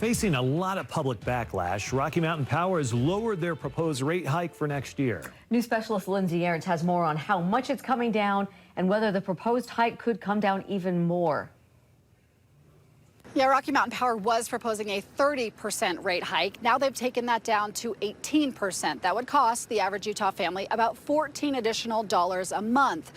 facing a lot of public backlash. Rocky Mountain Power has lowered their proposed rate hike for next year. News specialist Lindsay Aerts has more on how much it's coming down and whether the proposed hike could come down even more. Yeah, Rocky Mountain Power was proposing a 30% rate hike. Now they've taken that down to 18%. That would cost the average Utah family about $14 additional a month.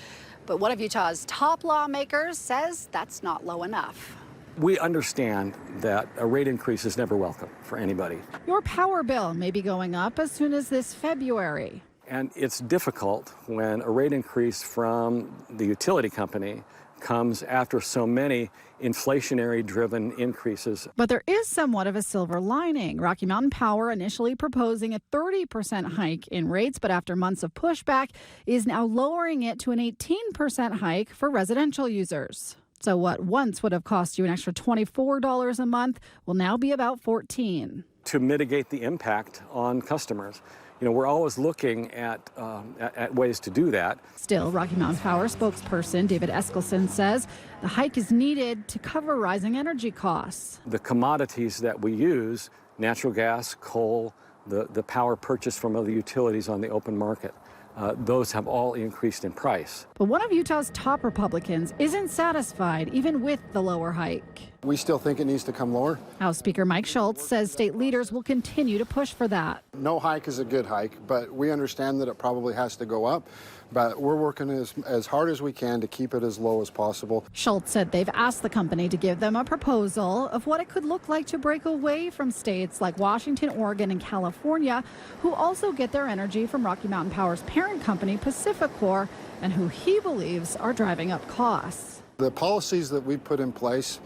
But one of Utah's top lawmakers says that's not low enough. We understand that a rate increase is never welcome for anybody. Your power bill may be going up as soon as this February. And it's difficult when a rate increase from the utility company comes after so many inflationary-driven increases. But there is somewhat of a silver lining. Rocky Mountain Power initially proposing a 30% hike in rates, but after months of pushback is now lowering it to an 18% hike for residential users. So what once would have cost you an extra $24 a month will now be about $14. To mitigate the impact on customers. You know, we're always looking at ways to do that. Still, Rocky Mountain Power spokesperson David Eskelson says the hike is needed to cover rising energy costs. The commodities that we use, natural gas, coal, the power purchased from other utilities on the open market, those have all increased in price. But one of Utah's top Republicans isn't satisfied even with the lower hike. We still think it needs to come lower. House Speaker Mike Schultz says state leaders will continue to push for that. No hike is a good hike, but we understand that it probably has to go up. But we're working as hard as we can to keep it as low as possible. Schultz said they've asked the company to give them a proposal of what it could look like to break away from states like Washington, Oregon, and California, who also get their energy from Rocky Mountain Power's parent company, PacifiCorp, and who he believes are driving up costs. The policies that we've put in place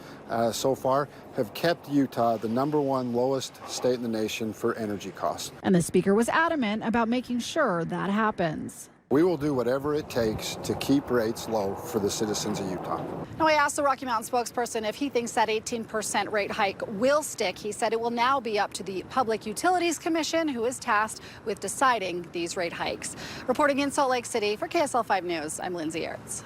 so far have kept Utah the #1 lowest state in the nation for energy costs. And the speaker was adamant about making sure that happens. We will do whatever it takes to keep rates low for the citizens of Utah. Now, I asked the Rocky Mountain spokesperson if he thinks that 18% rate hike will stick. He said it will now be up to the Public Utilities Commission, who is tasked with deciding these rate hikes. Reporting in Salt Lake City for KSL 5 News, I'm Lindsay Aerts.